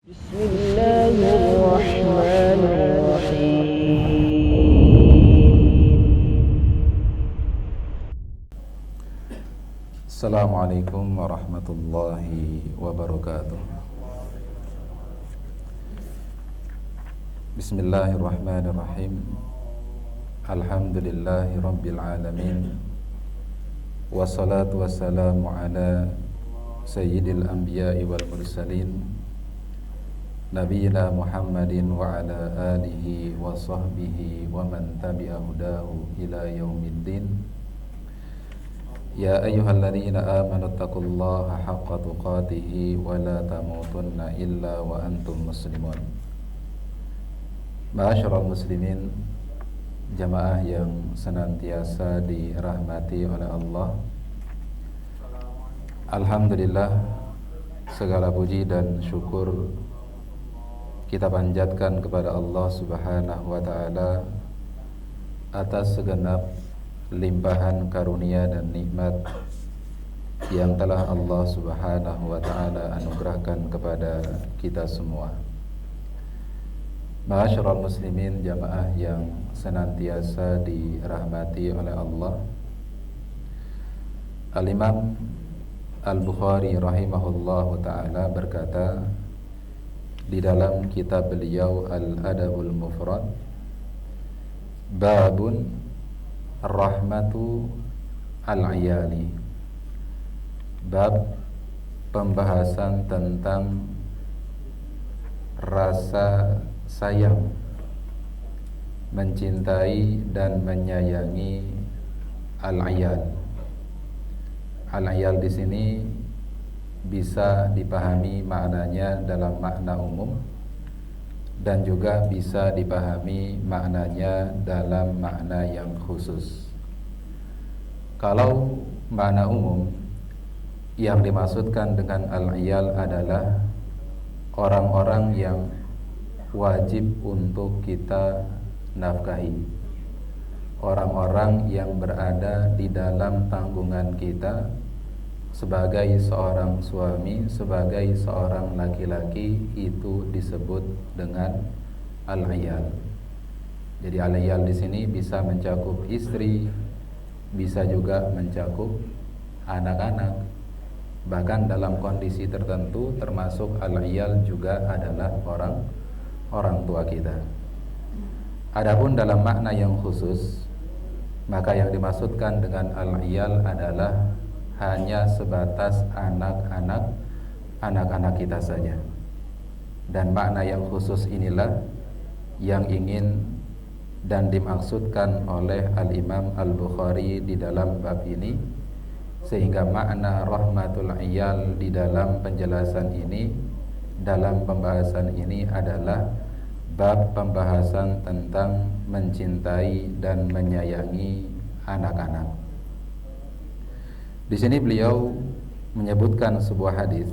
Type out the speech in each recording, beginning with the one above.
بسم الله الرحمن الرحيم. Assalamualaikum warahmatullahi wabarakatuh. Bismillahirrahmanirrahim. Alhamdulillahi rabbil alamin. Wassalatu wassalamu ala sayyidil anbiya'i wal mursalin, Nabiyyina Muhammadin wa ala alihi wa sahbihi wa man tabi'a hudahu ila yaumiddin. Ya ayyuhalladzina amanu taqullaha haqqa tuqatih wa la tamutunna illa wa antum muslimun. Ma'asyiral muslimin, jamaah yang senantiasa dirahmati oleh Allah. Alhamdulillah, segala puji dan syukur kita panjatkan kepada Allah Subhanahu wa taala atas segenap limpahan karunia dan nikmat yang telah Allah Subhanahu wa taala anugerahkan kepada kita semua. Ma'asyiral muslimin, jamaah yang senantiasa dirahmati oleh Allah. Al-Imam Al-Bukhari rahimahullahu taala berkata di dalam kitab beliau Al-Adabul Mufrad, babun rahmatu al-iyali, bab pembahasan tentang rasa sayang, mencintai dan menyayangi al-iyal. Al-iyal di sini bisa dipahami maknanya dalam makna umum dan juga bisa dipahami maknanya dalam makna yang khusus. Kalau makna umum, yang dimaksudkan dengan al-iyal adalah orang-orang yang wajib untuk kita nafkahi, orang-orang yang berada di dalam tanggungan kita sebagai seorang suami, sebagai seorang laki-laki, itu disebut dengan al-iyal. Jadi al-iyal di sini bisa mencakup istri, bisa juga mencakup anak-anak. Bahkan dalam kondisi tertentu termasuk al-iyal juga adalah orang tua kita. Adapun dalam makna yang khusus, maka yang dimaksudkan dengan al-iyal adalah hanya sebatas anak-anak kita saja. Dan makna yang khusus inilah yang ingin dan dimaksudkan oleh Al-Imam Al-Bukhari di dalam bab ini, sehingga makna rahmatul iyal di dalam penjelasan ini, dalam pembahasan ini adalah bab pembahasan tentang mencintai dan menyayangi anak-anak. Di sini beliau menyebutkan sebuah hadis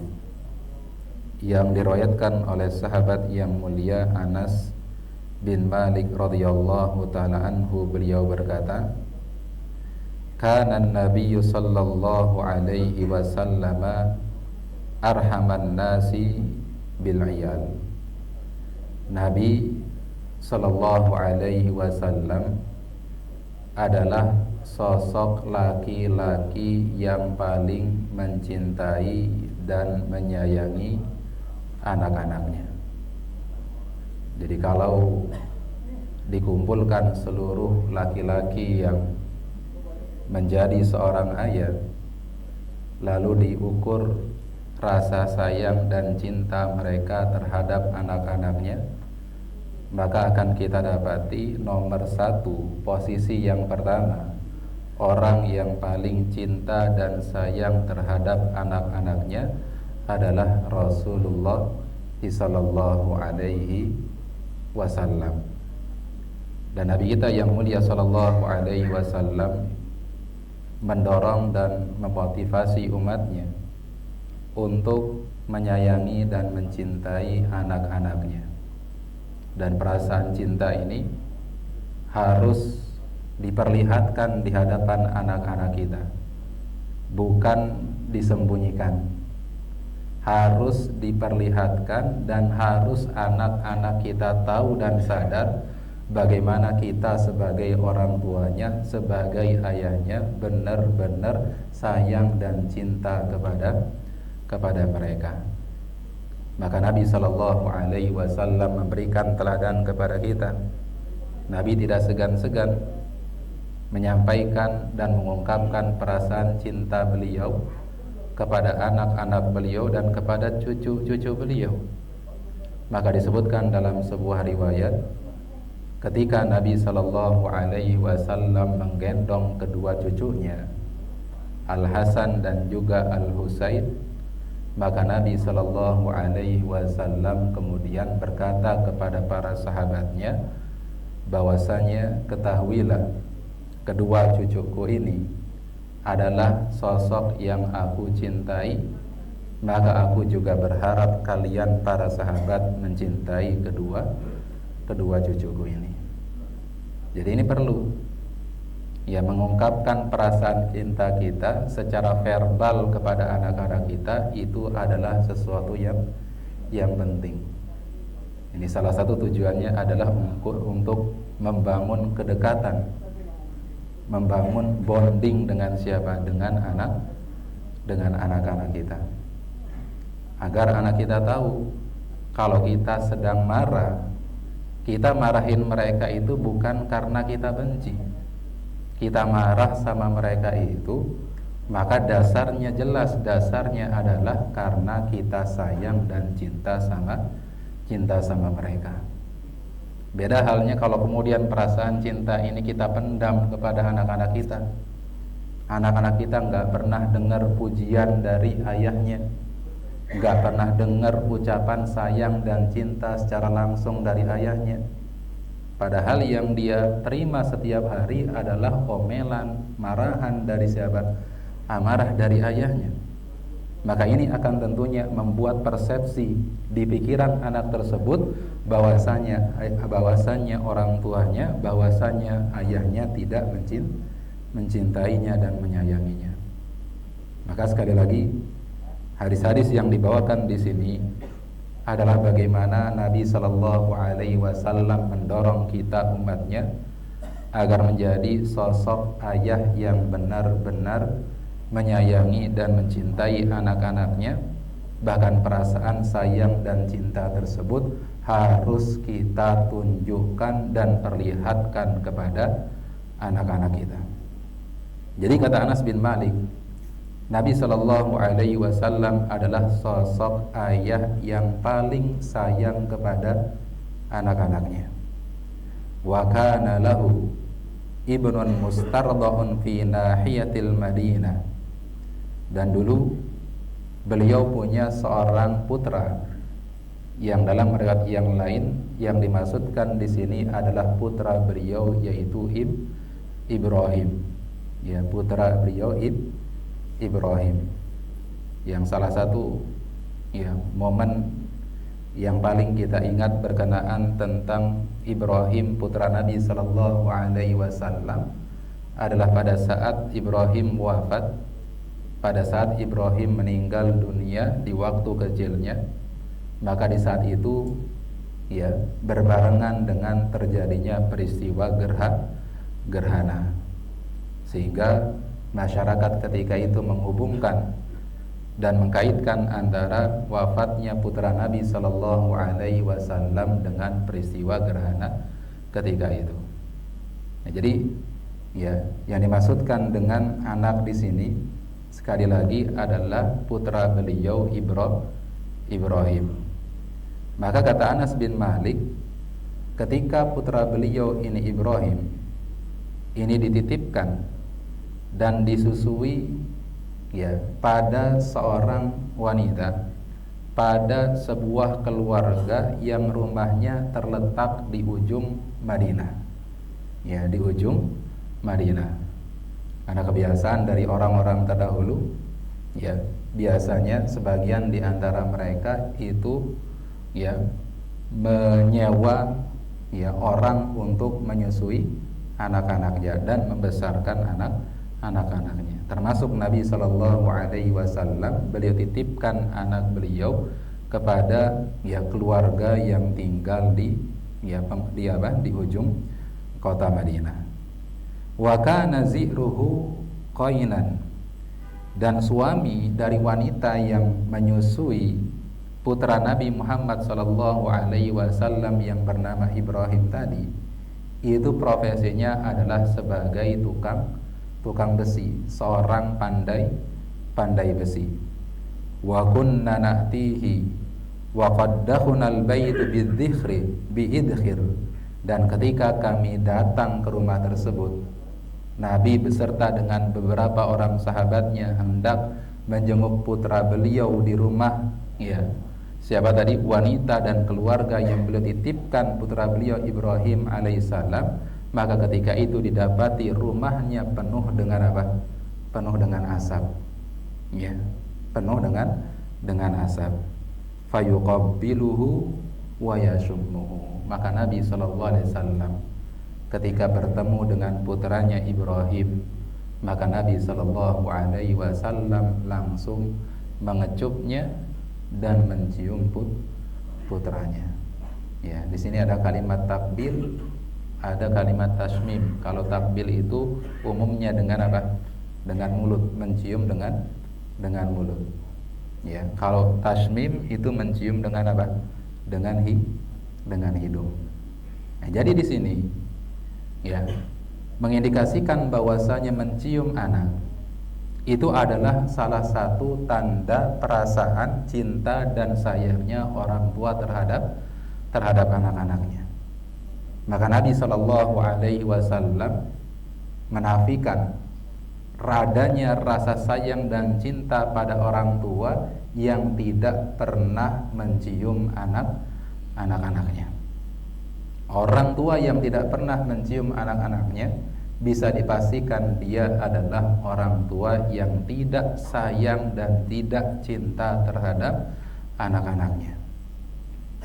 yang diriwayatkan oleh sahabat yang mulia Anas bin Malik radhiyallahu taala anhu. Beliau berkata, "Kana an-nabiyyu sallallahu alaihi wasallam arhaman nasi bil iyal." Nabi sallallahu alaihi wasallam adalah sosok laki-laki yang paling mencintai dan menyayangi anak-anaknya. Jadi kalau dikumpulkan seluruh laki-laki yang menjadi seorang ayah, lalu diukur rasa sayang dan cinta mereka terhadap anak-anaknya, maka akan kita dapati nomor satu, posisi yang pertama, orang yang paling cinta dan sayang terhadap anak-anaknya adalah Rasulullah sallallahu alaihi wasallam. Dan Nabi kita yang mulia sallallahu alaihi wasallam mendorong dan memotivasi umatnya untuk menyayangi dan mencintai anak-anaknya. Dan perasaan cinta ini harus diperlihatkan di hadapan anak-anak kita, bukan disembunyikan. harus diperlihatkan dan harus anak-anak kita tahu dan sadar bagaimana kita sebagai orang tuanya, sebagai ayahnya benar-benar sayang dan cinta kepada mereka. Maka Nabi Shallallahu Alaihi Wasallam memberikan teladan kepada kita. Nabi tidak segan-segan menyampaikan dan mengungkapkan perasaan cinta beliau kepada anak-anak beliau dan kepada cucu-cucu beliau. Maka disebutkan dalam sebuah riwayat, ketika Nabi Shallallahu Alaihi Wasallam menggendong kedua cucunya, Al Hasan dan juga Al Husain, maka Nabi Shallallahu Alaihi Wasallam kemudian berkata kepada para sahabatnya, bahwasanya ketahuilah kedua cucuku ini adalah sosok yang aku cintai, maka aku juga berharap kalian para sahabat mencintai kedua cucuku ini. Jadi ini perlu ya mengungkapkan perasaan cinta kita secara verbal kepada anak-anak kita, itu adalah sesuatu yang penting. Ini salah satu tujuannya adalah untuk membangun kedekatan, membangun bonding dengan siapa? Dengan anak-anak kita. Agar anak kita tahu kalau kita sedang marah, kita marahin mereka itu bukan karena kita benci. Kita marah sama mereka itu, maka dasarnya jelas, dasarnya adalah karena kita sayang dan cinta sama mereka. Beda halnya kalau kemudian perasaan cinta ini kita pendam kepada anak-anak kita. Anak-anak kita nggak pernah dengar pujian dari ayahnya, nggak pernah dengar ucapan sayang dan cinta secara langsung dari ayahnya. Padahal yang dia terima setiap hari adalah omelan, marahan dari siapa? Amarah dari ayahnya. Maka ini akan tentunya membuat persepsi di pikiran anak tersebut bahwasanya orang tuanya, bahwasanya ayahnya tidak mencintainya dan menyayanginya. Maka sekali lagi, hadis-hadis yang dibawakan di sini adalah bagaimana Nabi Shallallahu Alaihi Wasallam mendorong kita umatnya agar menjadi sosok ayah yang benar-benar menyayangi dan mencintai anak-anaknya. Bahkan perasaan sayang dan cinta tersebut harus kita tunjukkan dan perlihatkan kepada anak-anak kita. Jadi kata Anas bin Malik, Nabi Shallallahu Alaihi Wasallam adalah sosok ayah yang paling sayang kepada anak-anaknya. Wa kana lahu ibnun mustardahun fi nahiyatil Madinah. Dan dulu beliau punya seorang putra yang dalam riwayat yang lain yang dimaksudkan di sini adalah putra beliau, yaitu Ibrahim. Ya, putra beliau Ibrahim. Yang salah satu ya momen yang paling kita ingat berkenaan tentang Ibrahim putra Nabi Sallallahu Alaihi Wasallam adalah pada saat Ibrahim wafat, pada saat Ibrahim meninggal dunia di waktu kecilnya. Maka di saat itu ya berbarengan dengan terjadinya peristiwa gerhana, sehingga masyarakat ketika itu menghubungkan dan mengkaitkan antara wafatnya putra Nabi Sallallahu Alaihi Wasallam dengan peristiwa gerhana ketika itu. Nah, jadi ya yang dimaksudkan dengan anak di sini sekali lagi adalah putra beliau Ibrahim. Maka kata Anas bin Malik, ketika putra beliau ini Ibrahim ini dititipkan dan disusui ya pada seorang wanita, pada sebuah keluarga yang rumahnya terletak di ujung Madinah. Ya, di ujung Madinah. Karena kebiasaan dari orang-orang terdahulu ya, biasanya sebagian di antara mereka itu ya menyewa ya orang untuk menyusui anak-anaknya dan membesarkan anak-anaknya. termasuk Nabi Shallallahu Alaihi Wasallam, beliau titipkan anak beliau kepada keluarga yang tinggal di di ujung kota Madinah. Wa kana zi'ruhu qainan, dan suami dari wanita yang menyusui putra Nabi Muhammad Shallallahu Alaihi Wasallam yang bernama Ibrahim tadi, itu profesinya adalah sebagai tukang besi, seorang pandai besi. Wa kunna na'tihi wa qaddahunal baitu biidkhir, dan ketika kami datang ke rumah tersebut, Nabi beserta dengan beberapa orang sahabatnya hendak menjenguk putra beliau di rumah siapa tadi, wanita dan keluarga yang beliau titipkan putra beliau Ibrahim alaihissalam. Maka ketika itu didapati rumahnya penuh dengan apa? Penuh dengan asap, penuh dengan asap. Fayuqabbiluhu wa yashummuhu, maka Nabi SAW ketika bertemu dengan putranya Ibrahim, maka Nabi SAW langsung mengecupnya dan mencium putranya. Di sini ada kalimat takbil, ada kalimat tasmim. Kalau takbil itu umumnya dengan apa? Dengan mulut, mencium dengan mulut. Kalau tasmim itu mencium dengan apa? Dengan hidung. Jadi di sini mengindikasikan bahwasanya mencium anak itu adalah salah satu tanda perasaan cinta dan sayangnya orang tua terhadap anak-anaknya. Maka Nabi Shallallahu Alaihi Wasallam menafikan adanya rasa sayang dan cinta pada orang tua yang tidak pernah mencium anak-anaknya. Orang tua yang tidak pernah mencium anak-anaknya bisa dipastikan dia adalah orang tua yang tidak sayang dan tidak cinta terhadap anak-anaknya.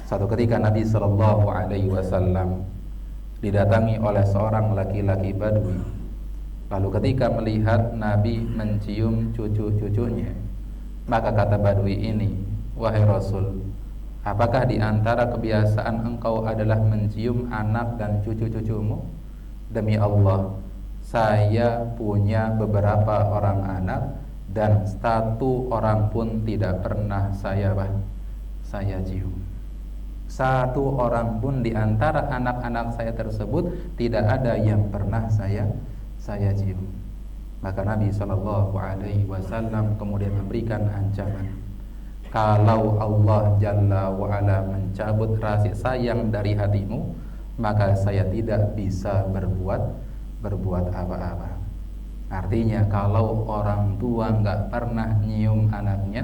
Suatu ketika Nabi Shallallahu Alaihi Wasallam didatangi oleh seorang laki-laki Badui. Lalu ketika melihat Nabi mencium cucu-cucunya, maka kata Badui ini, "Wahai Rasul, apakah di antara kebiasaan engkau adalah mencium anak dan cucu-cucumu?" Demi Allah, saya punya beberapa orang anak dan satu orang pun tidak pernah saya cium. Satu orang pun di antara anak-anak saya tersebut tidak ada yang pernah saya cium. Maka Nabi Shallallahu Alaihi Wasallam kemudian memberikan ancaman, kalau Allah Jalla wa Ala mencabut rasa sayang dari hatimu, maka saya tidak bisa berbuat apa-apa. Artinya kalau orang tua nggak pernah nyium anaknya,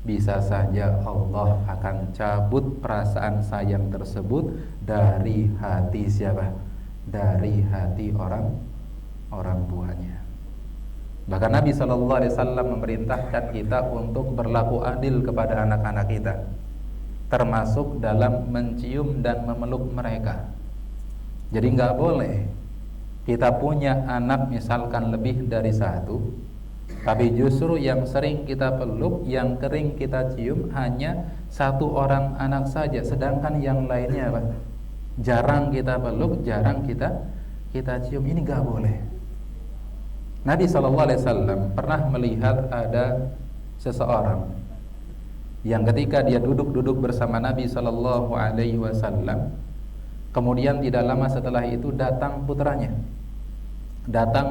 bisa saja Allah akan cabut perasaan sayang tersebut dari hati siapa? Dari hati orang tuanya. Bahkan Nabi SAW memerintahkan kita untuk berlaku adil kepada anak-anak kita, termasuk dalam mencium dan memeluk mereka. Jadi nggak boleh kita punya anak misalkan lebih dari satu, tapi justru yang sering kita peluk, yang sering kita cium hanya satu orang anak saja, sedangkan yang lainnya jarang kita peluk, jarang kita cium. Ini nggak boleh. Nabi SAW pernah melihat ada seseorang yang ketika dia duduk bersama Nabi SAW, kemudian tidak lama setelah itu datang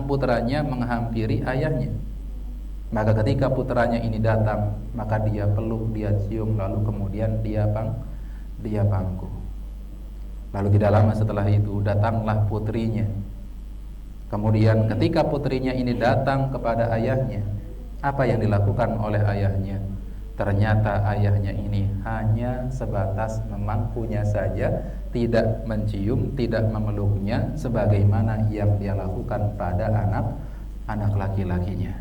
putranya menghampiri ayahnya. Maka ketika putranya ini datang, maka dia peluk, dia cium, lalu kemudian dia pangku. Lalu tidak lama setelah itu datanglah putrinya. Kemudian ketika putrinya ini datang kepada ayahnya, apa yang dilakukan oleh ayahnya? Ternyata ayahnya ini hanya sebatas memangkunya saja, tidak mencium, tidak memeluknya sebagaimana yang dia lakukan pada anak laki-lakinya.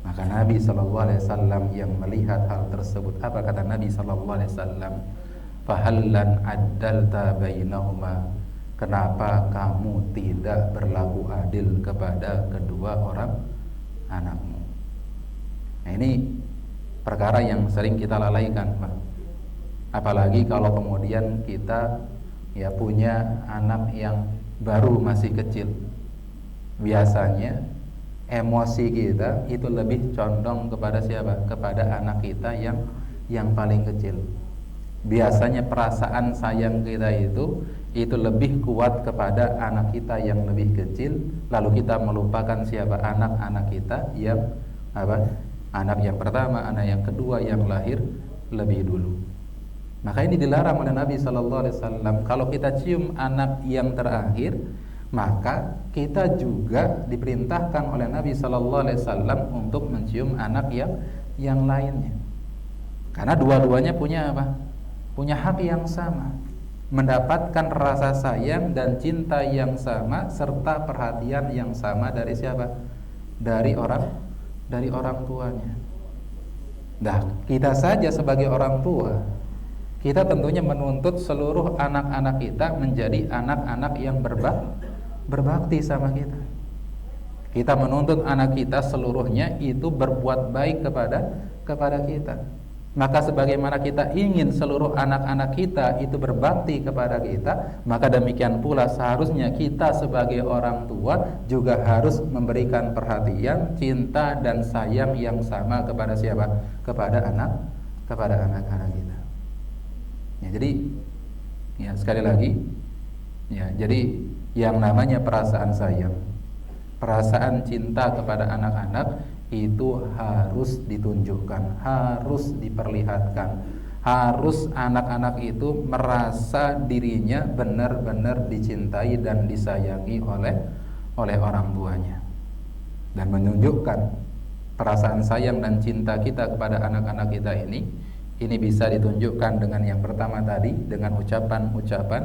Maka Nabi SAW yang melihat hal tersebut, apa kata Nabi SAW? Fahallan addalta bainahuma, kenapa kamu tidak berlaku adil kepada kedua anakmu. Nah, ini perkara yang sering kita lalaikan, Pak. Apalagi kalau kemudian kita ya punya anak yang baru masih kecil. Biasanya emosi kita itu lebih condong kepada siapa? Kepada anak kita yang paling kecil. Biasanya perasaan sayang kita itu lebih kuat kepada anak kita yang lebih kecil, lalu kita melupakan siapa? Anak-anak kita yang apa? Anak yang pertama, anak yang kedua yang lahir lebih dulu. Maka ini dilarang oleh Nabi sallallahu alaihi wasallam. Kalau kita cium anak yang terakhir, maka kita juga diperintahkan oleh Nabi sallallahu alaihi wasallam untuk mencium anak yang lainnya. Karena dua-duanya punya apa? Punya hak yang sama, mendapatkan rasa sayang dan cinta yang sama serta perhatian yang sama dari siapa? Dari orang tuanya. Nah, kita saja sebagai orang tua, kita tentunya menuntut seluruh anak-anak kita menjadi anak-anak yang berbakti sama kita. Kita menuntut anak kita seluruhnya itu berbuat baik kepada kita. Maka sebagaimana kita ingin seluruh anak-anak kita itu berbakti kepada kita, maka demikian pula seharusnya kita sebagai orang tua juga harus memberikan perhatian, cinta dan sayang yang sama kepada siapa? Kepada anak-anak kita. Ya, jadi ya sekali lagi ya, jadi yang namanya perasaan sayang, perasaan cinta kepada anak-anak itu harus ditunjukkan, harus diperlihatkan, harus anak-anak itu merasa dirinya benar-benar dicintai dan disayangi oleh orang tuanya, dan menunjukkan perasaan sayang dan cinta kita kepada anak-anak kita ini bisa ditunjukkan dengan yang pertama tadi, dengan ucapan-ucapan,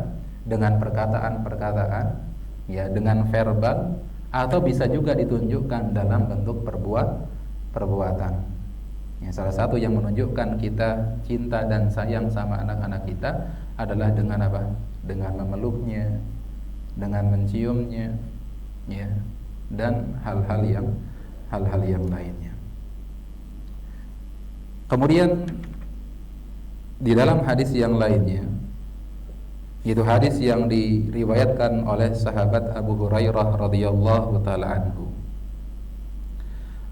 dengan perkataan-perkataan, ya, dengan verbal, atau bisa juga ditunjukkan dalam bentuk perbuatan. Ya, salah satu yang menunjukkan kita cinta dan sayang sama anak-anak kita adalah dengan apa? Dengan memeluknya, dengan menciumnya, ya, dan hal-hal yang lainnya. Kemudian di dalam hadis yang lainnya, itu hadis yang diriwayatkan oleh sahabat Abu Hurairah radhiyallahu taala anhu.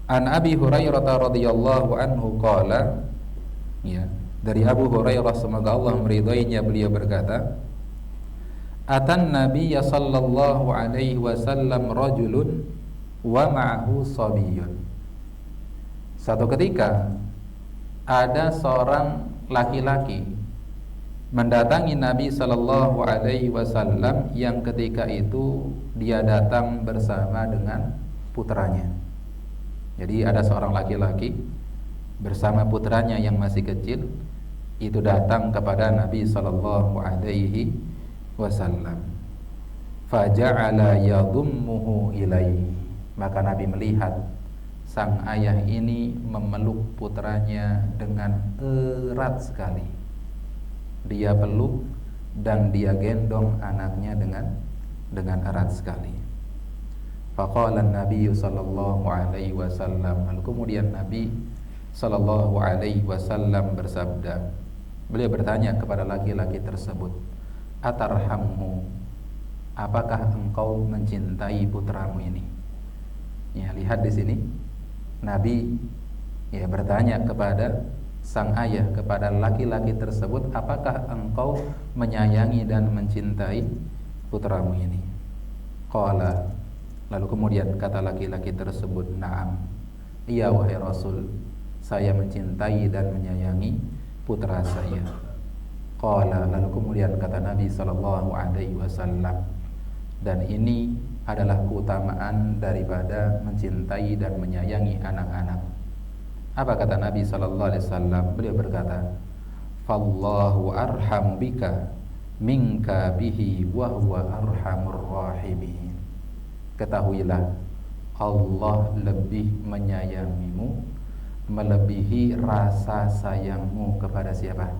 An Abi Hurairah radhiyallahu anhu qala, ya, dari Abu Hurairah semoga Allah meridhoinya, beliau berkata, Atan Nabiy sallallahu alaihi wasallam rajulun wa ma'ahu sabiyyun. Satu ketika ada seorang laki-laki mendatangi Nabi sallallahu alaihi wasallam yang ketika itu dia datang bersama dengan putranya. Jadi ada seorang laki-laki bersama putranya yang masih kecil itu datang kepada Nabi sallallahu alaihi wasallam. Faja'ala yadhummuhu ilaihi. Maka Nabi melihat sang ayah ini memeluk putranya dengan erat sekali. Dia peluk dan dia gendong anaknya dengan erat sekali. Faqala Nabi sallallahu alaihi wasallam. Lalu kemudian Nabi sallallahu alaihi wasallam bersabda. Beliau bertanya kepada laki-laki tersebut, Atarhamhu, apakah engkau mencintai putramu ini? Ya, lihat di sini Nabi ya bertanya kepada sang ayah, kepada laki-laki tersebut, apakah engkau menyayangi dan mencintai putramu ini? Qala, lalu kemudian kata laki-laki tersebut, na'am, iya wahai Rasul, saya mencintai dan menyayangi putra saya. Qala, lalu kemudian kata Nabi sallallahu alaihi wasallam, dan ini adalah keutamaan daripada mencintai dan menyayangi anak-anak. Apa kata Nabi sallallahu alaihi wasallam? Beliau berkata, "Fallahu arhamu bika minka bihi wa huwa arhamur rahimin." Ketahuilah, Allah lebih menyayangimu melebihi rasa sayangmu kepada siapa?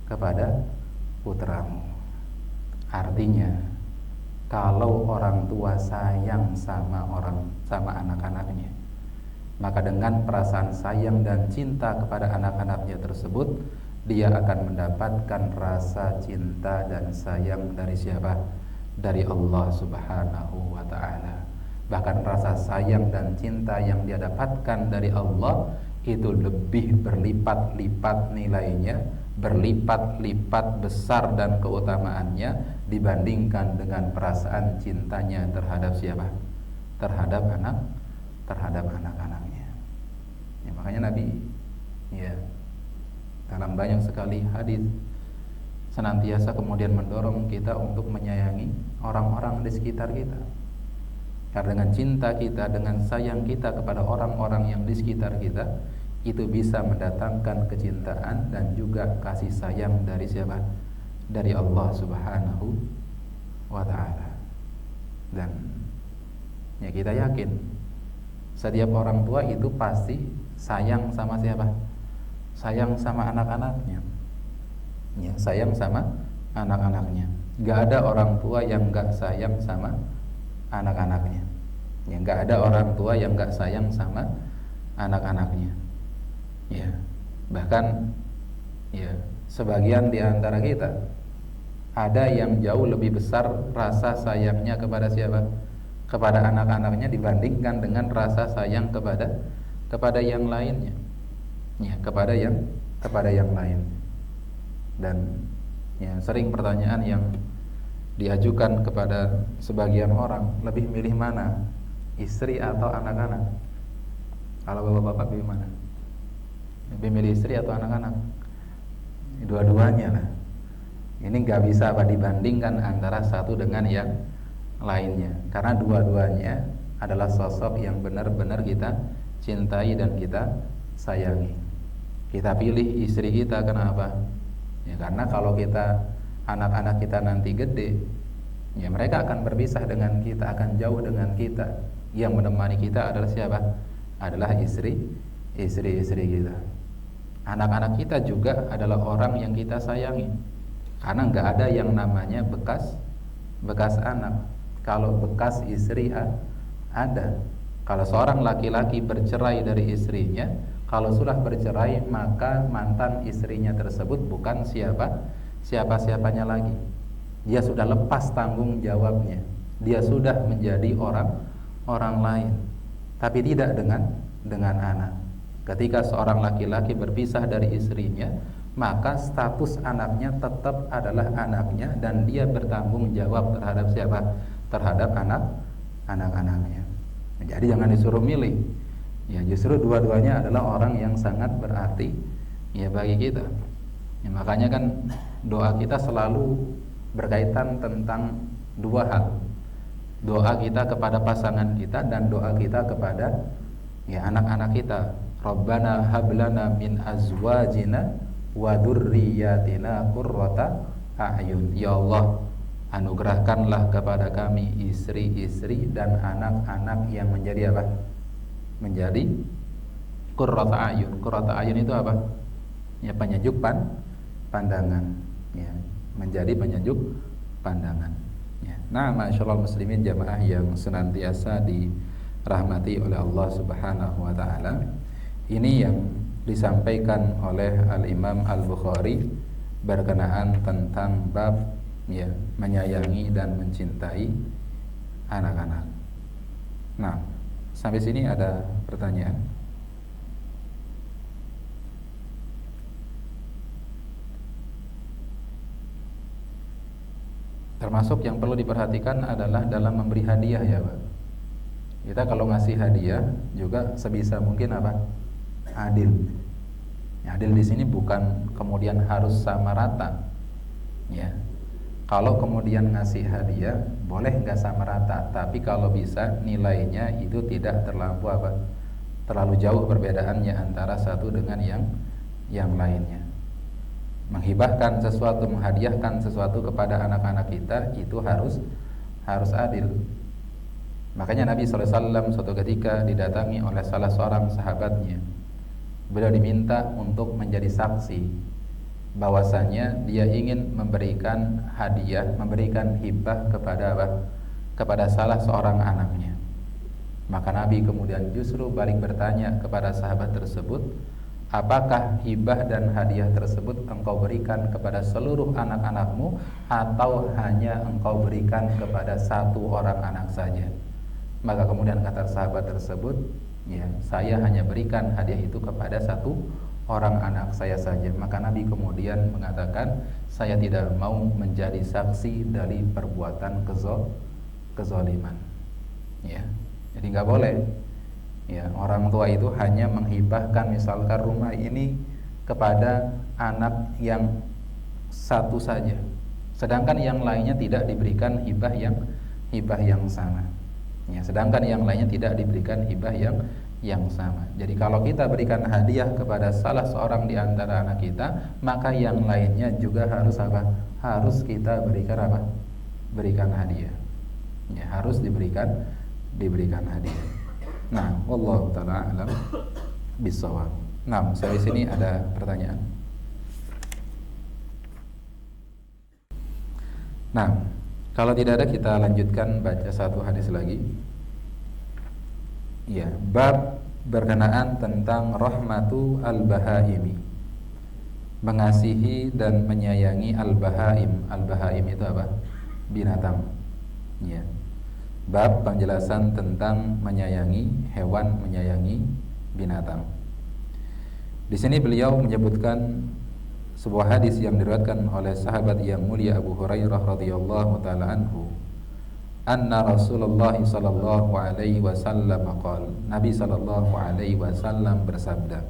Kepada putramu. Artinya, kalau orang tua sayang sama anak-anaknya, maka dengan perasaan sayang dan cinta kepada anak-anaknya tersebut, dia akan mendapatkan rasa cinta dan sayang dari siapa? Dari Allah Subhanahu wa ta'ala. Bahkan rasa sayang dan cinta yang dia dapatkan dari Allah itu lebih berlipat-lipat nilainya, berlipat-lipat besar dan keutamaannya dibandingkan dengan perasaan cintanya terhadap siapa? Terhadap anak-anaknya. Ya, makanya Nabi ya dalam banyak sekali hadis senantiasa kemudian mendorong kita untuk menyayangi orang-orang di sekitar kita. Karena dengan cinta kita, dengan sayang kita kepada orang-orang yang di sekitar kita, itu bisa mendatangkan kecintaan dan juga kasih sayang dari siapa? Dari Allah Subhanahu wa ta'ala. Dan ya kita yakin setiap orang tua itu pasti sayang sama siapa? Sayang sama anak-anaknya. Ya, sayang sama anak-anaknya. Gak ada orang tua yang gak sayang sama anak-anaknya. Ya, gak ada orang tua yang gak sayang sama anak-anaknya. Ya, bahkan ya sebagian di antara kita ada yang jauh lebih besar rasa sayangnya kepada siapa? Kepada anak-anaknya dibandingkan dengan rasa sayang kepada yang lainnya. Ya, kepada yang lain. Dan ya sering pertanyaan yang diajukan kepada sebagian orang, lebih milih mana? Istri atau anak-anak? Kalau bapak-bapak pilih mana? Lebih milih istri atau anak-anak? Dua-duanya lah. Ini nggak bisa dibandingkan antara satu dengan yang lainnya, karena dua-duanya adalah sosok yang benar-benar kita cintai dan kita sayangi. Kita pilih istri kita kenapa? Ya karena kalau anak-anak kita nanti gede, ya mereka akan berpisah dengan kita, akan jauh dengan kita. Yang menemani kita adalah siapa? Adalah istri kita. Anak-anak kita juga adalah orang yang kita sayangi. Karena nggak ada yang namanya bekas anak. Kalau bekas istri ada. Kalau seorang laki-laki bercerai dari istrinya, kalau sudah bercerai maka mantan istrinya tersebut bukan siapa-siapanya lagi. Dia sudah lepas tanggung jawabnya. Dia sudah menjadi orang lain. Tapi tidak dengan anak. Ketika seorang laki-laki berpisah dari istrinya, maka status anaknya tetap adalah anaknya dan dia bertanggung jawab terhadap siapa? Terhadap anak-anaknya. Jadi jangan disuruh milih. Ya justru dua-duanya adalah orang yang sangat berarti ya bagi kita. Ya, makanya kan doa kita selalu berkaitan tentang dua hal. Doa kita kepada pasangan kita dan doa kita kepada ya anak-anak kita. Rabbana hablana min azwajina wa dzurriyyatina qurrata a'yun. Ya Allah, anugerahkanlah kepada kami istri-istri dan anak-anak yang menjadi apa? Menjadi qurrata a'yun. Qurrata a'yun itu apa? Ya penyejuk pandangan. Ya, menjadi penyejuk pandangan. Ya. Nah, masyaallah muslimin jamaah yang senantiasa dirahmati oleh Allah Subhanahu wa taala. Ini yang disampaikan oleh Al-Imam Al-Bukhari berkenaan tentang bab ya menyayangi dan mencintai anak-anak. Nah, sampai sini ada pertanyaan? Termasuk yang perlu diperhatikan adalah dalam memberi hadiah ya Pak. Kita kalau ngasih hadiah juga sebisa mungkin apa? Adil. Ya, adil di sini bukan kemudian harus sama rata. Ya. Kalau kemudian ngasih hadiah boleh nggak sama rata, tapi kalau bisa nilainya itu tidak terlalu jauh perbedaannya antara satu dengan yang lainnya. Menghibahkan sesuatu, menghadiahkan sesuatu kepada anak-anak kita itu harus adil. Makanya Nabi SAW suatu ketika didatangi oleh salah seorang sahabatnya. Beliau diminta untuk menjadi saksi bahwasanya dia ingin memberikan hadiah, memberikan hibah kepada salah seorang anaknya. Maka Nabi kemudian justru balik bertanya kepada sahabat tersebut, apakah hibah dan hadiah tersebut engkau berikan kepada seluruh anak-anakmu atau hanya engkau berikan kepada satu orang anak saja? Maka kemudian kata sahabat tersebut, ya, saya hanya berikan hadiah itu kepada satu orang anak saya saja. Maka Nabi kemudian mengatakan, saya tidak mau menjadi saksi dari perbuatan kezaliman. Ya, jadi nggak boleh. Ya, orang tua itu hanya menghibahkan misalkan rumah ini kepada anak yang satu saja, sedangkan yang lainnya tidak diberikan hibah yang sama. Ya, sedangkan yang lainnya tidak diberikan hibah yang sama. Jadi kalau kita berikan hadiah kepada salah seorang di antara anak kita, maka yang lainnya juga harus apa? Harus kita berikan apa? Berikan hadiah. Ya, harus diberikan hadiah. Nah, wallahu taala alam bisawab. Nah, sampai sini ada pertanyaan. Nah, kalau tidak ada kita lanjutkan baca satu hadis lagi. Ya, bab berkenaan tentang rahmatu al-bahaimi. Mengasihi dan menyayangi al-bahaim. Al-bahaim itu apa? Binatang. Ya. Bab penjelasan tentang menyayangi hewan, menyayangi binatang. Di sini beliau menyebutkan sebuah hadis yang diriwayatkan oleh sahabat yang mulia Abu Hurairah radhiyallahu taala anhu, anna Rasulullah sallallahu alaihi wasallam qala, Nabi sallallahu alaihi wasallam bersabda.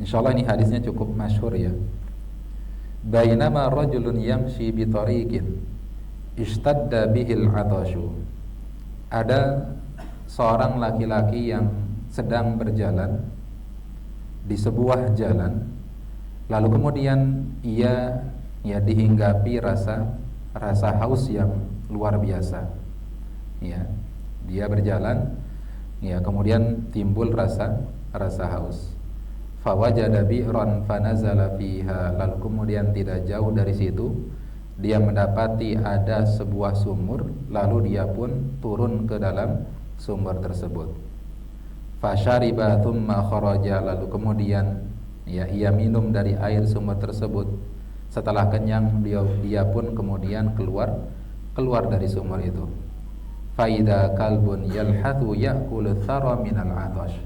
Insyaallah ini hadisnya cukup masyhur ya. Bainama rajulun yamshi bi tariqin ishtadda bihil 'atashu. Ada seorang laki-laki yang sedang berjalan di sebuah jalan, lalu kemudian ia dihinggapi rasa haus yang luar biasa. Ya, dia berjalan, ya, kemudian timbul rasa haus. Fawajada bi'ran fanazala fiha, lalu kemudian tidak jauh dari situ dia mendapati ada sebuah sumur, lalu dia pun turun ke dalam sumur tersebut. Fasyariba thumma kharaja, lalu kemudian ya ia minum dari air sumur tersebut. Setelah kenyang dia pun kemudian keluar dari sumur itu. Faida kalbun yalhathu ya'kulu thara minal 'atash.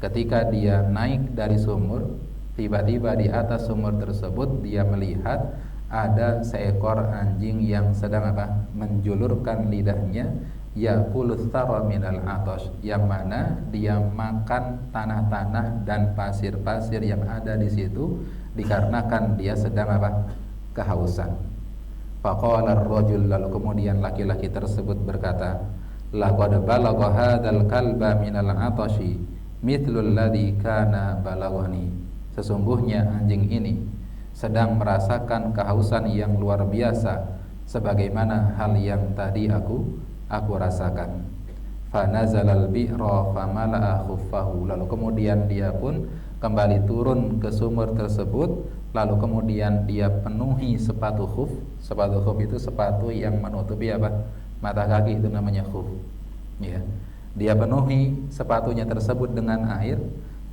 Ketika dia naik dari sumur, tiba-tiba di atas sumur tersebut dia melihat ada seekor anjing yang sedang apa? Menjulurkan lidahnya, ya'kulu thara minal 'atash, yang mana dia makan tanah-tanah dan pasir-pasir yang ada di situ dikarenakan dia sedang apa? Kehausan. Faqala ar-rajul, lalu kemudian laki-laki tersebut berkata, laqad balagha hadzal kalba minal 'atashi mithlu alladhi kana balaghani. Sesungguhnya anjing ini sedang merasakan kehausan yang luar biasa sebagaimana hal yang tadi aku rasakan. Fa nazalal bi'ra famala'a khuffahu, lalu kemudian dia pun kembali turun ke sumur tersebut, lalu kemudian dia penuhi sepatu khuf. Sepatu khuf itu sepatu yang menutupi apa? Mata kaki, itu namanya khuf. Ya. Dia penuhi sepatunya tersebut dengan air.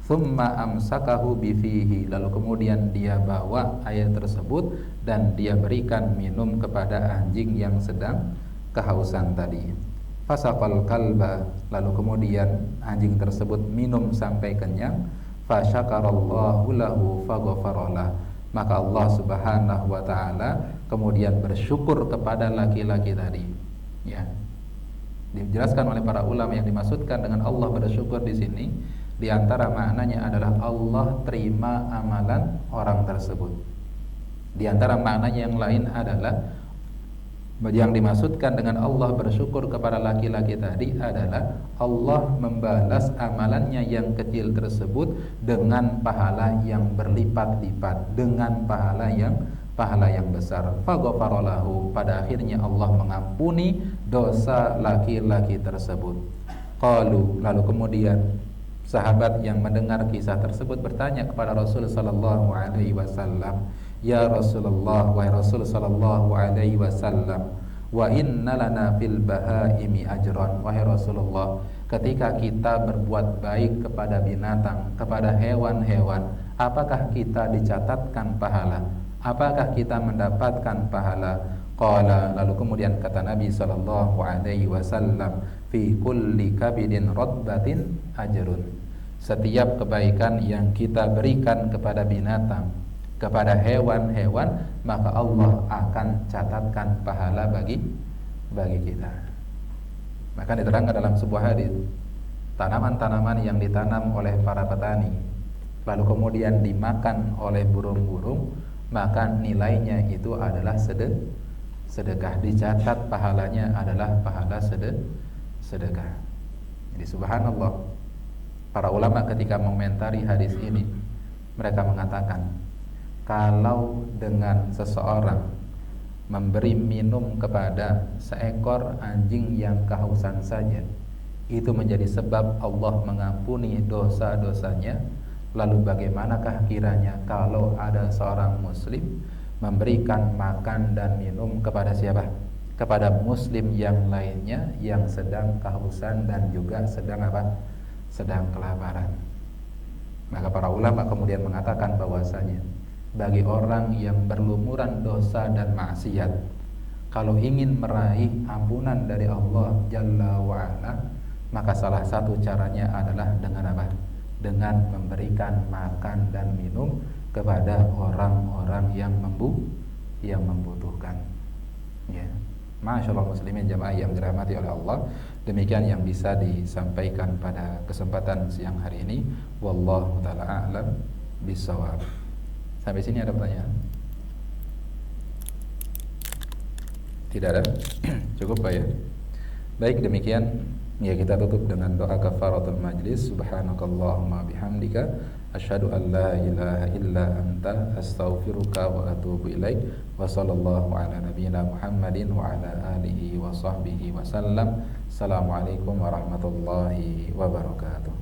Thumma amsakahu bifihi, lalu kemudian dia bawa air tersebut dan dia berikan minum kepada anjing yang sedang kehausan tadi. Fasaqal kalba, lalu kemudian anjing tersebut minum sampai kenyang. Fasyakarallahu lahu faghfaralah, maka Allah Subhanahu wa taala kemudian bersyukur kepada laki-laki tadi. Ya. Dijelaskan oleh para ulama yang dimaksudkan dengan Allah bersyukur di sini, di antara maknanya adalah Allah terima amalan orang tersebut. Di antara maknanya yang lain adalah yang dimaksudkan dengan Allah bersyukur kepada laki-laki tadi adalah Allah membalas amalannya yang kecil tersebut dengan pahala yang berlipat-lipat, dengan pahala yang besar. Faghfaralahu, pada akhirnya Allah mengampuni dosa laki-laki tersebut. Qalu, lalu kemudian sahabat yang mendengar kisah tersebut bertanya kepada Rasul sallallahu alaihi wasallam, "Ya Rasulullah, wahai Rasul sallallahu alaihi wasallam, wa inna lana fil bahaimi ajran." Wahai Rasulullah, ketika kita berbuat baik kepada binatang, kepada hewan-hewan, apakah kita dicatatkan pahala? Apakah kita mendapatkan pahala? Qala, lalu kemudian kata Nabi sallallahu alaihi wasallam, fi kulli kabidin radbatin ajrun. Setiap kebaikan yang kita berikan kepada binatang, kepada hewan-hewan, maka Allah akan catatkan pahala bagi kita. Maka diterangkan dalam sebuah hadis, tanaman-tanaman yang ditanam oleh para petani lalu kemudian dimakan oleh burung-burung, maka nilainya itu adalah sedekah, dicatat pahalanya adalah pahala sedekah. Jadi subhanallah, para ulama ketika mengomentari hadis ini, mereka mengatakan, kalau dengan seseorang memberi minum kepada seekor anjing yang kehausan saja, itu menjadi sebab Allah mengampuni dosa-dosanya, lalu bagaimanakah kiranya kalau ada seorang muslim memberikan makan dan minum kepada siapa? Kepada muslim yang lainnya yang sedang kehausan dan juga sedang apa? Sedang kelaparan. Maka para ulama kemudian mengatakan bahwasanya bagi orang yang berlumuran dosa dan maksiat, kalau ingin meraih ampunan dari Allah Jalla wa'ala, maka salah satu caranya adalah dengan apa? Dengan memberikan makan dan minum kepada orang-orang yang membutuhkan. Ya. Masya Allah muslimin jamaah yang dirahmati oleh Allah, demikian yang bisa disampaikan pada kesempatan siang hari ini. Wallahu ta'ala a'lam bishawab. Sampai sini ada pertanyaan? Tidak ada? Cukup Pak ya? Baik, demikian ya, kita tutup dengan doa kafaratul majlis. Subhanakallahumma bihamdika asyhadu an la ilaha illa anta astaghfiruka wa atubu ilaik. Wa sallallahu ala nabiyyina Muhammadin wa ala alihi wa sahbihi wa sallam. Assalamualaikum warahmatullahi wabarakatuh.